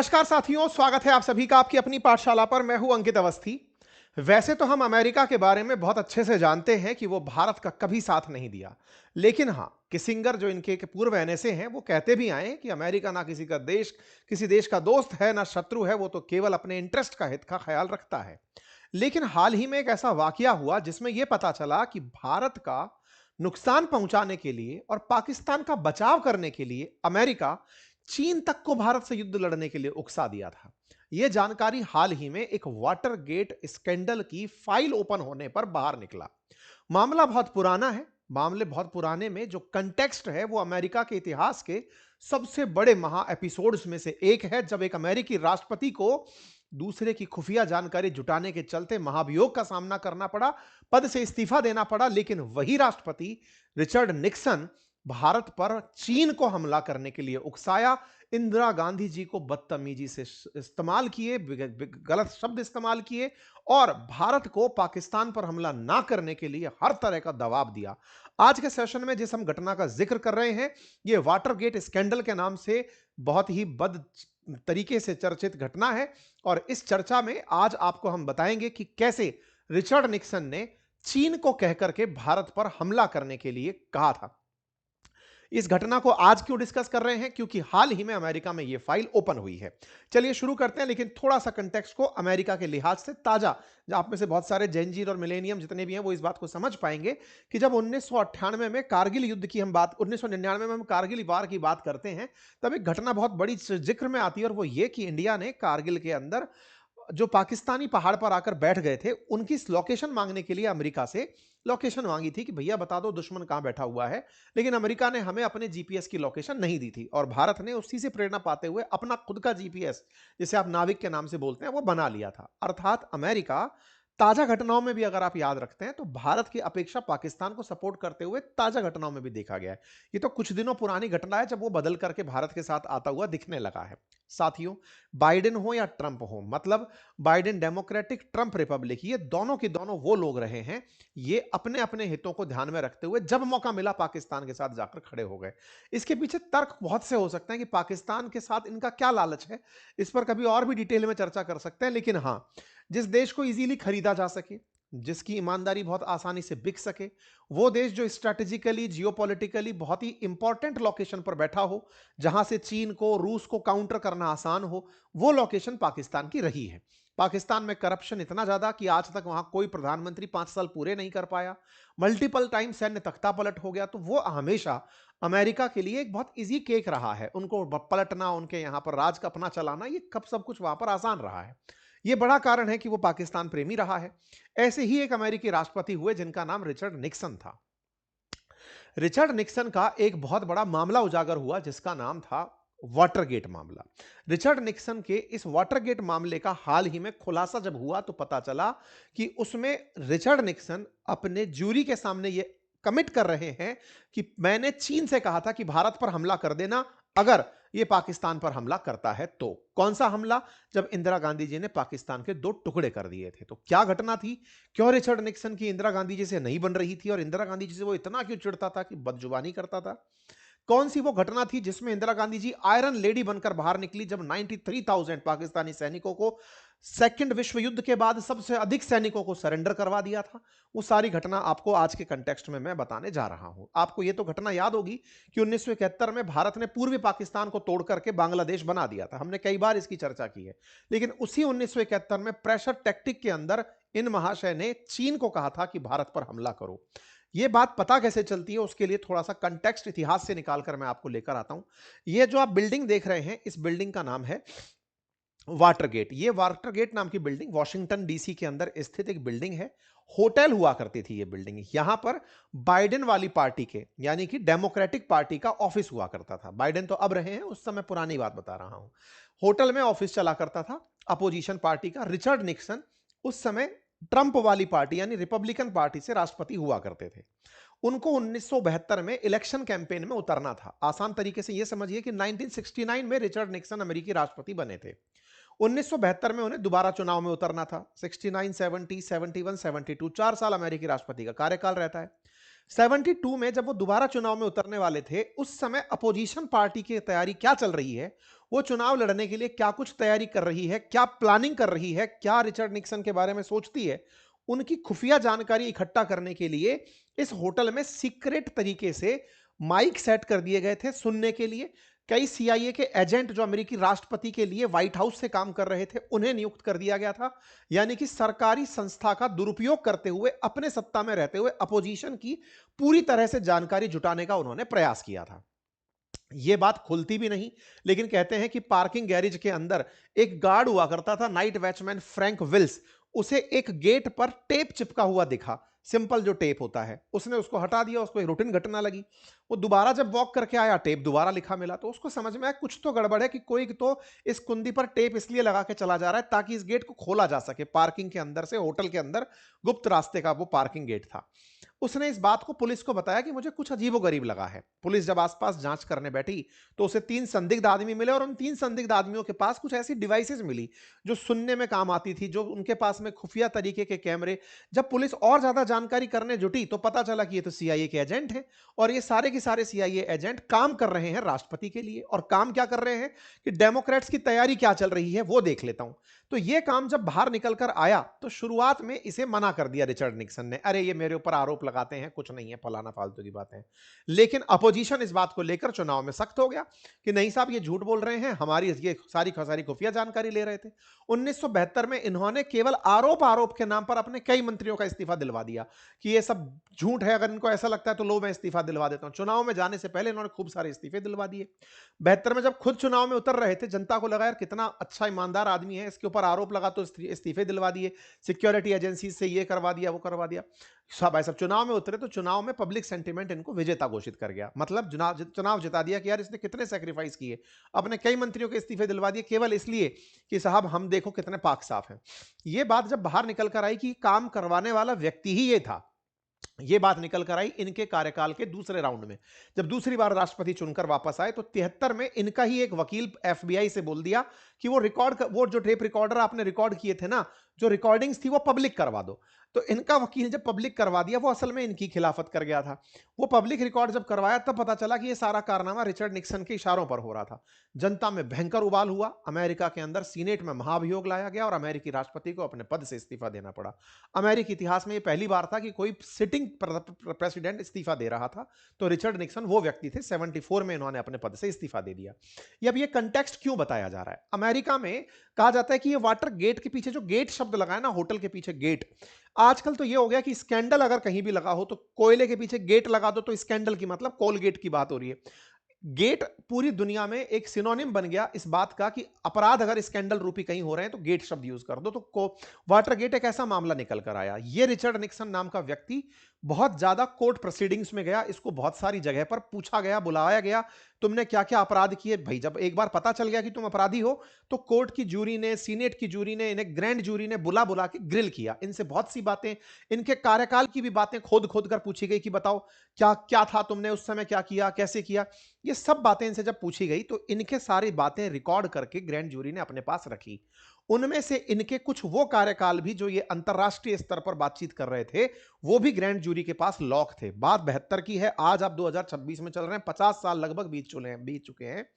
नमस्कार साथियों, स्वागत है आप सभी का आपकी अपनी पाठशाला पर। मैं हूं अंकित अवस्थी। वैसे तो हम अमेरिका के बारे में बहुत अच्छे से जानते हैं कि वो भारत का कभी साथ नहीं दिया, लेकिन हां, किसिंगर जो इनके के पूर्व एनएसए हैं, वो कहते भी आए हैं कि अमेरिका ना किसी देश का दोस्त है, ना शत्रु है, वो तो केवल अपने इंटरेस्ट का हित का ख्याल रखता है। लेकिन हाल ही में एक ऐसा वाकया हुआ जिसमें यह पता चला कि भारत का नुकसान पहुंचाने के लिए और पाकिस्तान का बचाव करने के लिए अमेरिका चीन तक को भारत से युद्ध लड़ने के लिए उकसा दिया था। यह जानकारी हाल ही में एक वाटर गेट स्कैंडल की फाइल ओपन होने पर बाहर निकला। मामला बहुत पुराना है। मामले बहुत पुराने में जो कंटेक्स्ट है वो अमेरिका के इतिहास के सबसे बड़े महा एपिसोड्स में से एक है, जब एक अमेरिकी राष्ट्रपति को दूसरे की खुफिया जानकारी जुटाने के चलते महाभियोग का सामना करना पड़ा, पद से इस्तीफा देना पड़ा। लेकिन वही राष्ट्रपति रिचर्ड निक्सन भारत पर चीन को हमला करने के लिए उकसाया, इंदिरा गांधी जी को बदतमीजी से इस्तेमाल किए, गलत शब्द इस्तेमाल किए और भारत को पाकिस्तान पर हमला ना करने के लिए हर तरह का दबाव दिया। आज के सेशन में जिस हम घटना का जिक्र कर रहे हैं, यह वाटरगेट स्कैंडल के नाम से बहुत ही बद तरीके से चर्चित घटना है। और इस चर्चा में आज आपको हम बताएंगे कि कैसे रिचर्ड निक्सन ने चीन को कहकर के भारत पर हमला करने के लिए कहा था। इस घटना को आज क्यों डिस्कस कर रहे हैं? क्योंकि हाल ही में अमेरिका में यह फाइल ओपन हुई है। चलिए शुरू करते हैं, लेकिन थोड़ा सा कंटेक्स्ट को अमेरिका के लिहाज से ताजा, जो आप में से बहुत सारे जेनजी और मिलेनियम जितने भी हैं वो इस बात को समझ पाएंगे कि जब 1998 में कारगिल युद्ध की हम बात 1999 में हम कारगिल वार की बात करते हैं, तब एक घटना बहुत बड़ी जिक्र में आती है, और वो ये कि इंडिया ने कारगिल के अंदर जो पाकिस्तानी पहाड़ पर आकर बैठ गए थे, उनकी लोकेशन मांगने के लिए अमेरिका से लोकेशन मांगी थी कि भैया बता दो दुश्मन कहां बैठा हुआ है। लेकिन अमेरिका ने हमें अपने जीपीएस की लोकेशन नहीं दी थी, और भारत ने उसी से प्रेरणा पाते हुए अपना खुद का जीपीएस, जिसे आप नाविक के नाम से बोलते हैं, वो बना लिया था। अर्थात अमेरिका ताजा घटनाओं में भी अगर आप याद रखते हैं तो भारत की अपेक्षा पाकिस्तान को सपोर्ट करते हुए ताजा घटनाओं में भी देखा गया है। ये तो कुछ दिनों पुरानी घटना है जब वो बदल करके भारत के साथ आता हुआ दिखने लगा है। साथियों, बाइडेन हो या ट्रंप हो, मतलब बाइडेन डेमोक्रेटिक, ट्रंप रिपब्लिक, ये दोनों के दोनों वो लोग रहे हैं, ये अपने अपने हितों को ध्यान में रखते हुए जब मौका मिला पाकिस्तान के साथ जाकर खड़े हो गए। इसके पीछे तर्क बहुत से हो सकते हैं कि पाकिस्तान के साथ इनका क्या लालच है। इस पर कभी और भी डिटेल में चर्चा कर सकते हैं, लेकिन हां, जिस देश को इजीली खरीदा जा सके, जिसकी ईमानदारी बहुत आसानी से बिक सके, वो देश जो स्ट्रैटेजिकली जियोपॉलिटिकली बहुत ही इंपॉर्टेंट लोकेशन पर बैठा हो, जहां से चीन को, रूस को काउंटर करना आसान हो, वो लोकेशन पाकिस्तान की रही है। पाकिस्तान में करप्शन इतना ज्यादा कि आज तक वहां कोई प्रधानमंत्री 5 साल पूरे नहीं कर पाया। मल्टीपल टाइम सैन्य तख्ता पलट हो गया। तो वो हमेशा अमेरिका के लिए एक बहुत इजी केक रहा है। उनको पलटना, उनके यहां पर राज का अपना चलाना, ये कब सब कुछ वहां पर आसान रहा है। यह बड़ा कारण है कि वो पाकिस्तान प्रेमी रहा है। ऐसे ही एक अमेरिकी राष्ट्रपति हुए जिनका नाम रिचर्ड निक्सन था। रिचर्ड निक्सन का एक बहुत बड़ा मामला उजागर हुआ जिसका नाम था वाटरगेट मामला। रिचर्ड निक्सन के इस वाटरगेट मामले का हाल ही में खुलासा जब हुआ तो पता चला कि उसमें रिचर्ड निक्सन अपने जूरी के सामने ये कमिट कर रहे हैं कि मैंने चीन से कहा था कि भारत पर हमला कर देना अगर ये पाकिस्तान पर हमला करता है तो। कौन सा हमला? जब इंदिरा गांधी जी ने पाकिस्तान के 2 टुकड़े कर दिए थे। तो क्या घटना थी? क्यों रिचर्ड निक्सन की इंदिरा गांधी जी से नहीं बन रही थी, और इंदिरा गांधी जी से वो इतना क्यों चिढ़ता था कि बदजुबानी करता था? कौन सी वो घटना थी जिसमें इंदिरा गांधी जी आयरन लेडी बनकर बाहर निकली, जब 93,000 पाकिस्तानी सैनिकों को सेकंड विश्व युद्ध के बाद सबसे अधिक सैनिकों को सरेंडर करवा दिया था? वो सारी घटना आपको आज के कंटेक्स्ट में मैं बताने जा रहा हूं। आपको ये तो घटना याद होगी कि 1971 में भारत ने पूर्वी पाकिस्तान को तोड़ करके बांग्लादेश बना दिया था। हमने कई बार इसकी चर्चा की है। लेकिन उसी 1971 में प्रेशर टैक्टिक के अंदर इन महाशय ने चीन को कहा था कि भारत पर हमला करो। यह बात पता कैसे चलती है, उसके लिए थोड़ा सा कंटेक्स्ट इतिहास से निकालकर मैं आपको लेकर आता हूं। यह जो आप बिल्डिंग देख रहे हैं, इस बिल्डिंग का नाम है वाटरगेट। ये वाटरगेट नाम की बिल्डिंग वॉशिंगटन डीसी के अंदर स्थित एक बिल्डिंग है। होटल हुआ करती थी ये बिल्डिंग। यहां पर बाइडेन वाली पार्टी के, यानी कि डेमोक्रेटिक पार्टी का ऑफिस हुआ करता था। बाइडेन तो अब रहे हैं, उस समय पुरानी बात बता रहा हूं। होटल में ऑफिस चला करता था अपोजिशन पार्टी का। रिचर्ड निक्सन उस समय ट्रंप वाली पार्टी यानी रिपब्लिकन पार्टी से राष्ट्रपति हुआ करते थे। उनको 1972 में इलेक्शन कैंपेन में उतरना था। आसान तरीके से यह समझिए कि 1969 में रिचर्ड निक्सन अमेरिकी राष्ट्रपति बने थे। 1972 में उन्हें दोबारा चुनाव में उतरना था। 69, 70, 71, 72, 4 साल अमेरिकी राष्ट्रपति का कार्यकाल रहता है। 72 में जब वो दोबारा चुनाव में उतरने वाले थे, उस समय अपोजिशन पार्टी की तैयारी क्या चल रही है, वो चुनाव लड़ने के लिए क्या कुछ तैयारी कर रही है, क्या प्लानिंग कर रही है, क्या रिचर्ड निक्सन के बारे में सोचती है, उनकी खुफिया जानकारी इकट्ठा करने के लिए इस होटल में सीक्रेट तरीके से माइक सेट कर दिए गए थे सुनने के लिए। कई सीआईए के एजेंट जो अमेरिकी राष्ट्रपति के लिए व्हाइट हाउस से काम कर रहे थे, उन्हें नियुक्त कर दिया गया था। यानी कि सरकारी संस्था का दुरुपयोग करते हुए, अपने सत्ता में रहते हुए अपोजिशन की पूरी तरह से जानकारी जुटाने का उन्होंने प्रयास किया था। ये बात खुलती भी नहीं, लेकिन कहते हैं कि पार्किंग गैरेज के अंदर एक गार्ड हुआ करता था, नाइट वॉचमैन फ्रैंक विल्स। उसे एक गेट पर टेप चिपका हुआ दिखा, सिंपल जो टेप होता है, उसने उसको हटा दिया, उसको एक रूटीन घटना लगी। वो दोबारा जब वॉक करके आया, टेप दोबारा लिखा मिला, तो उसको समझ में आया कुछ तो गड़बड़ है, कि कोई तो इस कुंदी पर टेप इसलिए लगा के चला जा रहा है ताकि इस गेट को खोला जा सके। पार्किंग के अंदर से होटल के अंदर गुप्त रास्ते का वो पार्किंग गेट था। उसने इस बात को पुलिस को बताया कि मुझे कुछ अजीबोगरीब लगा है। पुलिस जब आसपास जांच करने बैठी तो उसे 3 संदिग्ध आदमी मिले, और उन 3 संदिग्ध आदमियों के पास कुछ ऐसी डिवाइसेस मिली जो सुनने में काम आती थी, जो उनके पास में खुफिया तरीके के कैमरे। जब पुलिस और ज्यादा जानकारी करने जुटी तो पता चला कि ये तो सीआईए के एजेंट हैं, और ये सारे के सारे सीआईए एजेंट काम कर रहे हैं राष्ट्रपति के लिए। और काम क्या कर रहे हैं कि डेमोक्रेट्स की तैयारी क्या चल रही है वो देख लेता हूं। तो ये काम जब बाहर निकल कर आया तो शुरुआत में इसे मना कर दिया रिचर्ड निक्सन ने, अरे ये मेरे ऊपर आरोप लगाते हैं, कुछ नहीं है, फलाना फालतू की बातें हैं। लेकिन अपोजिशन इस बात को लेकर चुनाव में सख्त हो गया कि नहीं साहब, ये झूठ बोल रहे हैं, हमारी ये सारी सारी खुफिया जानकारी ले रहे थे। 1972 में इन्होंने केवल आरोप के नाम पर अपने कई मंत्रियों का इस्तीफा दिलवा दिया कि ये सब झूठ है, अगर इनको ऐसा लगता है तो लो मैं इस्तीफा दिलवा देता हूं। चुनाव में जाने से पहले इन्होंने खूब सारे इस्तीफे दिलवा दिए। 72 में जब खुद चुनाव में उतर रहे थे, जनता को लगा यार कितना अच्छा ईमानदार आदमी है, इसके ऊपर आरोप लगा तो इस्तीफे दिलवा दिए, सिक्योरिटी एजेंसी से ये करवा दिया, वो करवा दिया। सब ऐसा चुनाव में उतरे तो चुनाव में पब्लिक सेंटीमेंट इनको विजेता घोषित कर गया। मतलब चुनाव जिता दिया कि यार इसने कितने सेक्रीफाइस किए, अपने कई मंत्रियों के इस्तीफे दिलवा दिए केवल इसलिए कि साहब हम देखो कितने पाक साफ हैं। ये बात जब बाहर निकल कर आई कि काम करवाने वाला व्यक्ति ही ये था, ये बात निकल कर आई इनके कार्यकाल के दूसरे राउंड में, जब दूसरी बार राष्ट्रपति चुनकर वापस आए तो 73 में इनका ही एक वकील एफबीआई से बोल दिया कि वो जो टेप रिकॉर्डर आपने रिकॉर्ड किए थे ना, जो रिकॉर्डिंग्स थी वो पब्लिक करवा दो। तो इनका वकील जब पब्लिक करवा दिया, वो असल में इनकी खिलाफत कर गया था। वो पब्लिक रिकॉर्ड जब करवाया तब पता चला कि ये सारा कारनामा रिचर्ड निक्सन के इशारों पर हो रहा था। जनता में भयंकर उबाल हुआ, अमेरिका के अंदर सीनेट में महाभियोग लाया गया और अमेरिकी राष्ट्रपति को अपने पद से इस्तीफा देना पड़ा। अमेरिकी इतिहास में यह पहली बार था कि कोई सिटिंग प्रेसिडेंट इस्तीफा दे रहा था, तो रिचर्ड निक्सन वो व्यक्ति थे। 74 में इन्होंने अपने पद से इस्तीफा दे दिया। अब ये कंटेक्स्ट क्यों बताया जा रहा है? अमेरिका में कहा जाता है कि ये वाटर गेट के पीछे जो गेट शब्द लगा है ना, होटल के पीछे गेट, आजकल तो ये हो गया कि स्कैंडल अगर कहीं भी लगा हो तो कोयले के पीछे गेट लगा दो तो स्कैंडल की मतलब कोलगेट की बात हो रही है। गेट पूरी दुनिया में एक सिनोनिम बन गया इस बात का कि अपराध अगर स्कैंडल रूपी कहीं हो रहे हैं तो गेट शब्द यूज कर दो। तो वाटर गेट एक ऐसा मामला निकल कर आया। ये रिचर्ड निक्सन नाम का व्यक्ति बहुत ज्यादा कोर्ट प्रोसीडिंग्स में गया, इसको बहुत सारी जगह पर पूछा गया, बुलाया गया, तुमने क्या क्या अपराध किए। भाई जब एक बार पता चल गया कि तुम अपराधी हो तो कोर्ट की जूरी ने, सीनेट की जूरी ने, इन्हें ग्रैंड जूरी ने बुला बुला के ग्रिल किया। इनसे बहुत सी बातें, इनके कार्यकाल की भी बातें खोद खोद कर पूछी गई कि बताओ क्या क्या था, तुमने उस समय क्या किया, कैसे किया। ये सब बातें इनसे जब पूछी गई तो इनके सारी बातें रिकॉर्ड करके ग्रैंड जूरी ने अपने पास रखी। उनमें से इनके कुछ वो कार्यकाल भी जो ये अंतरराष्ट्रीय स्तर पर बातचीत कर रहे थे, वो भी ग्रैंड जूरी के पास लॉक थे। बात 72 की है, आज आप 2026 में चल रहे हैं, 50 साल लगभग बीत चुके हैं।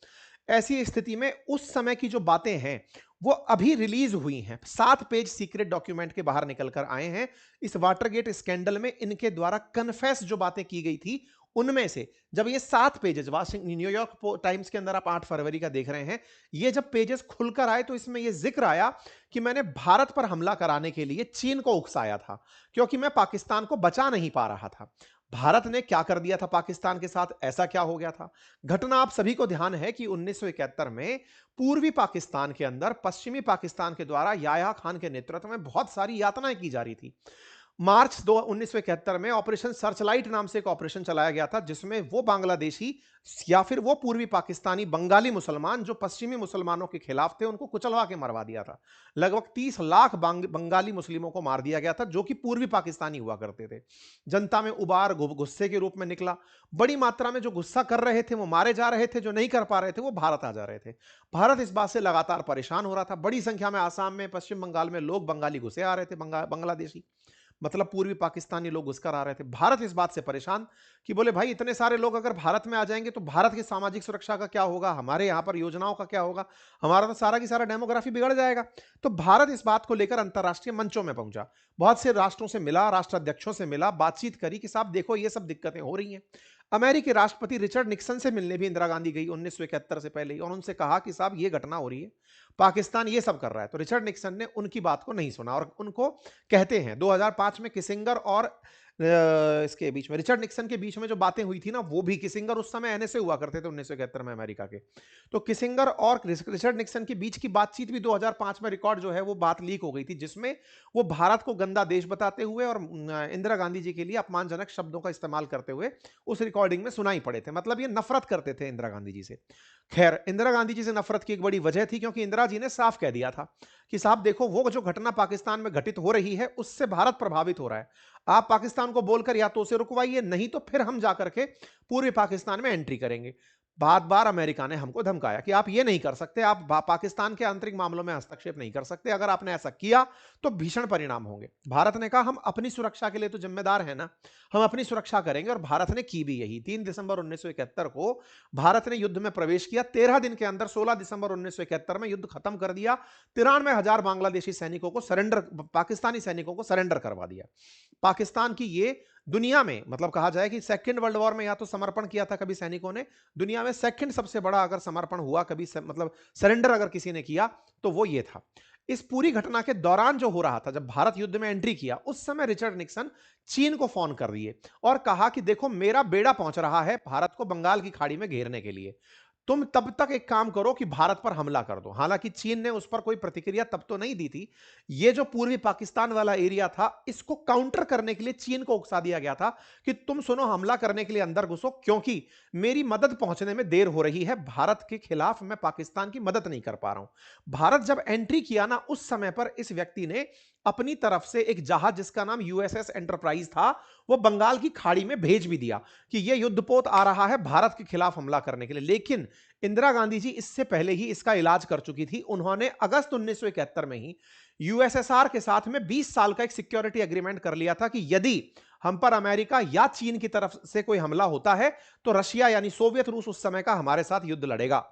ऐसी स्थिति में उस समय की जो बातें हैं वो अभी रिलीज हुई हैं। 7 पेज सीक्रेट डॉक्यूमेंट के बाहर निकल कर आए हैं। इस वाटरगेट स्कैंडल में इनके द्वारा कन्फेस जो बातें की गई थी, उनमें से जब ये 7 पेजेस न्यूयॉर्क टाइम्स के अंदर आप 8 फरवरी का देख रहे हैं, ये जब पेजेस खुलकर आए तो इसमें ये जिक्र आया कि मैंने भारत पर हमला कराने के लिए चीन को उकसाया था क्योंकि मैं पाकिस्तान को बचा नहीं पा रहा था। भारत ने क्या कर दिया था पाकिस्तान के साथ, ऐसा क्या हो गया था? घटना आप सभी को ध्यान है कि 1971 में पूर्वी पाकिस्तान के अंदर पश्चिमी पाकिस्तान के द्वारा याह्या खान के नेतृत्व में बहुत सारी यातनाएं की जा रही थी। मार्च 1971 में ऑपरेशन सर्चलाइट नाम से एक ऑपरेशन चलाया गया था जिसमें वो बांग्लादेशी या फिर वो पूर्वी पाकिस्तानी बंगाली मुसलमान जो पश्चिमी मुसलमानों के खिलाफ थे उनको कुचलवा के मरवा दिया था। लगभग 30 लाख बंगाली मुस्लिमों को मार दिया गया था जो कि पूर्वी पाकिस्तानी हुआ करते थे। जनता में उबार गुस्से के रूप में निकला। बड़ी मात्रा में जो गुस्सा कर रहे थे वो मारे जा रहे थे, जो नहीं कर पा रहे थे वो भारत आ जा रहे थे। भारत इस बात से लगातार परेशान हो रहा था। बड़ी संख्या में आसाम में, पश्चिम बंगाल में लोग बंगाली घुसे आ रहे थे, बांग्लादेशी। मतलब पूर्वी पाकिस्तानी लोग घुसकर आ रहे थे। भारत इस बात से परेशान कि बोले भाई इतने सारे लोग अगर भारत में आ जाएंगे तो भारत की सामाजिक सुरक्षा का क्या होगा, हमारे यहाँ पर योजनाओं का क्या होगा, हमारा तो सारा की सारा डेमोग्राफी बिगड़ जाएगा। तो भारत इस बात को लेकर अंतर्राष्ट्रीय मंचों में पहुंचा, बहुत से राष्ट्रों से मिला, राष्ट्राध्यक्षों से मिला, बातचीत करी कि साहब देखो ये सब दिक्कतें हो रही हैं। अमेरिकी राष्ट्रपति रिचर्ड निक्सन से मिलने भी इंदिरा गांधी गई 1971 से पहले ही, और उनसे कहा कि साहब ये घटना हो रही है, पाकिस्तान ये सब कर रहा है। तो रिचर्ड निक्सन ने उनकी बात को नहीं सुना और उनको कहते हैं 2005 में किसिंगर और इसके बीच में, रिचर्ड निक्सन के बीच में जो बातें हुई थी ना, वो भी, किसिंगर उस समय एनएसए हुआ करते थे 1971 में अमेरिका के, तो किसिंगर और रिचर्ड निक्सन के बीच की बातचीत भी 2005 में रिकॉर्ड जो है वो बात लीक हो गई थी, जिसमें वो भारत को गंदा देश बताते हुए और इंदिरा गांधी जी के लिए अपमानजनक शब्दों का इस्तेमाल करते हुए उस रिकॉर्डिंग में सुनाई पड़े थे। मतलब ये नफरत करते थे इंदिरा गांधी जी से। खैर, इंदिरा गांधी जी से नफरत की एक बड़ी वजह थी क्योंकि इंदिरा जी ने साफ कह दिया था कि साहब देखो वो जो घटना पाकिस्तान में घटित हो रही है उससे भारत प्रभावित हो रहा है, आप पाकिस्तान को बोलकर या तो उसे रुकवाइए, नहीं तो फिर हम जाकर के पूर्वी पाकिस्तान में एंट्री करेंगे। बार बार अमेरिका ने हमको धमकाया कि आप ये नहीं कर सकते, आप पाकिस्तान के आंतरिक मामलों में हस्तक्षेप नहीं कर सकते, अगर आपने ऐसा किया तो भीषण परिणाम होंगे। भारत ने कहा हम अपनी सुरक्षा के लिए तो जिम्मेदार है ना, हम अपनी सुरक्षा करेंगे, और भारत ने की भी यही। 3 दिसंबर 1971 को भारत ने युद्ध में प्रवेश किया, 13 दिन के अंदर 16 दिसंबर 1971 में युद्ध खत्म कर दिया, 93,000 बांग्लादेशी सैनिकों को सरेंडर, पाकिस्तानी सैनिकों को सरेंडर करवा दिया। पाकिस्तान की ये दुनिया में, मतलब कहा जाए कि सेकंड वर्ल्ड वॉर में या तो समर्पण किया था कभी सैनिकों ने, दुनिया में सेकंड सबसे बड़ा अगर समर्पण हुआ कभी मतलब सरेंडर अगर किसी ने किया तो वो ये था। इस पूरी घटना के दौरान जो हो रहा था, जब भारत युद्ध में एंट्री किया, उस समय रिचर्ड निक्सन चीन को फोन कर दिए और कहा कि देखो मेरा बेड़ा पहुंच रहा है भारत को बंगाल की खाड़ी में घेरने के लिए, तुम तब तक एक काम करो कि भारत पर हमला कर दो। हालांकि चीन ने उस पर कोई प्रतिक्रिया तब तो नहीं दी थी। ये जो पूर्वी पाकिस्तान वाला एरिया था, इसको काउंटर करने के लिए चीन को उकसा दिया गया था कि तुम सुनो, हमला करने के लिए अंदर घुसो, क्योंकि मेरी मदद पहुंचने में देर हो रही है, भारत के खिलाफ मैं पाकिस्तान की मदद नहीं कर पा रहा हूं। भारत जब एंट्री किया ना, उस समय पर इस व्यक्ति ने अपनी तरफ से एक जहाज जिसका नाम यूएसएस एंटरप्राइज था, वो बंगाल की खाड़ी में भेज भी दिया कि ये युद्धपोत आ रहा है भारत के खिलाफ हमला करने के लिए। लेकिन इंदिरा गांधी जी इससे पहले ही इसका इलाज कर चुकी थी। उन्होंने अगस्त 1971 में ही यूएसएसआर के साथ में 20 साल का एक सिक्योरिटी एग्रीमेंट कर लिया था कि यदि हम पर अमेरिका या चीन की तरफ से कोई हमला होता है तो रशिया यानी सोवियत रूस उस समय का हमारे साथ युद्ध लड़ेगा।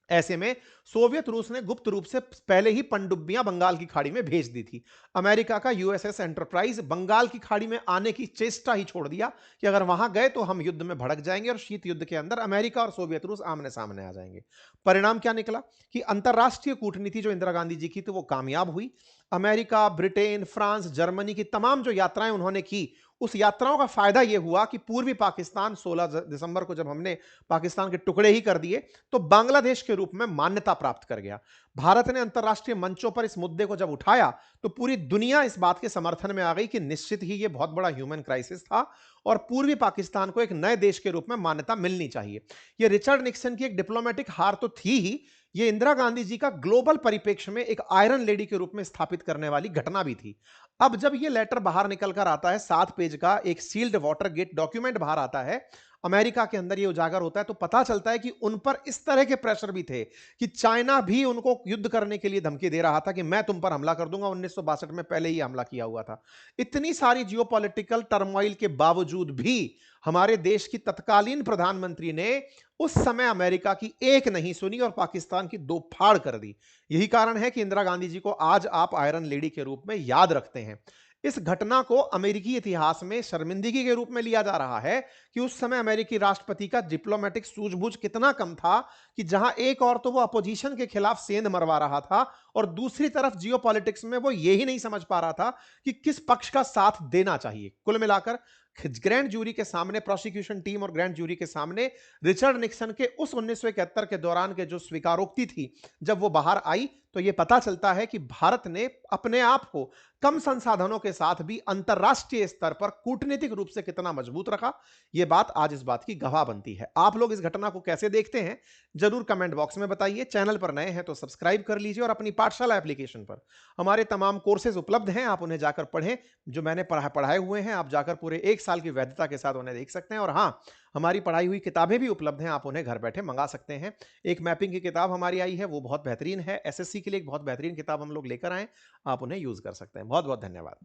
ऐसे में सोवियत रूस ने गुप्त रूप से पहले ही पनडुब्बियां बंगाल की खाड़ी में भेज दी थी। अमेरिका का यूएसएस एंटरप्राइज बंगाल की खाड़ी में आने की चेष्टा ही छोड़ दिया कि अगर वहां गए तो हम युद्ध में भड़क जाएंगे और शीत युद्ध के अंदर अमेरिका और सोवियत रूस आमने सामने आ जाएंगे। परिणाम क्या निकला कि अंतरराष्ट्रीय कूटनीति जो इंदिरा गांधी जी की थी वो कामयाब हुई। अमेरिका, ब्रिटेन, फ्रांस, जर्मनी की तमाम जो यात्राएं उन्होंने की, उस यात्राओं का फायदा यह हुआ कि पूर्वी पाकिस्तान 16 दिसंबर को जब हमने पाकिस्तान के टुकड़े ही कर दिए तो बांग्लादेश के रूप में मान्यता प्राप्त कर गया। भारत ने अंतरराष्ट्रीय मंचों पर इस मुद्दे को जब उठाया तो पूरी दुनिया इस बात के समर्थन में आ गई कि निश्चित ही यह बहुत बड़ा ह्यूमन क्राइसिस था और पूर्वी पाकिस्तान को एक नए देश के रूप में मान्यता मिलनी चाहिए। यह रिचर्ड निक्सन की एक डिप्लोमेटिक हार तो थी ही, ये इंदिरा गांधी जी का ग्लोबल परिप्रेक्ष्य में एक आयरन लेडी के रूप में स्थापित करने वाली घटना भी थी। अब जब ये लेटर बाहर निकल कर आता है, 7 पेज का एक सील्ड वाटर गेट डॉक्यूमेंट बाहर आता है, अमेरिका के अंदर ये उजागर होता है, तो पता चलता है कि उन पर इस तरह के प्रेशर भी थे कि चाइना भी उनको युद्ध करने के लिए धमकी दे रहा था कि मैं तुम पर हमला कर दूंगा। 1962 में पहले ही हमला किया हुआ था। इतनी सारी जियोपॉलिटिकल टर्मोइल के बावजूद भी हमारे देश की तत्कालीन प्रधानमंत्री ने उस समय अमेरिका की एक नहीं सुनी और पाकिस्तान की 2 फाड़ कर दी। यही कारण है कि इंदिरा गांधी जी को आज आप आयरन लेडी के रूप में याद रखते हैं। इस घटना को अमेरिकी इतिहास में शर्मिंदगी के रूप में लिया जा रहा है कि उस समय अमेरिकी राष्ट्रपति का डिप्लोमेटिक सूझबूझ कितना कम था कि जहां एक और तो वो अपोजिशन के खिलाफ सेंध मरवा रहा था और दूसरी तरफ जियोपॉलिटिक्स में वो यही नहीं समझ पा रहा था कि किस पक्ष का साथ देना चाहिए। कुल मिलाकर ग्रैंड जूरी के सामने, प्रोसिक्यूशन टीम और ग्रैंड जूरी के सामने रिचर्ड निक्सन के उस 1971 के दौरान के जो स्वीकारोक्ति थी, जब वो बाहर आई तो ये पता चलता है कि भारत ने अपने आप को कम संसाधनों के साथ भी अंतरराष्ट्रीय स्तर पर कूटनीतिक रूप से कितना मजबूत रखा। यह बात आज इस बात की गवाह बनती है। आप लोग इस घटना को कैसे देखते हैं जरूर कमेंट बॉक्स में बताइए। चैनल पर नए हैं तो सब्सक्राइब कर लीजिए और अपनी पाठशाला एप्लीकेशन पर हमारे तमाम कोर्सेज उपलब्ध हैं, आप उन्हें जाकर पढ़ें। जो मैंने पढ़ाए हुए हैं आप जाकर पूरे 1 साल की वैधता के साथ उन्हें देख सकते हैं। और हाँ, हमारी पढ़ाई हुई किताबें भी उपलब्ध हैं, आप उन्हें घर बैठे मंगा सकते हैं। एक मैपिंग की किताब हमारी आई है, वो बहुत बेहतरीन है। एसएससी के लिए एक बहुत बेहतरीन किताब हम लोग लेकर आए, आप उन्हें यूज कर सकते हैं। बहुत बहुत धन्यवाद।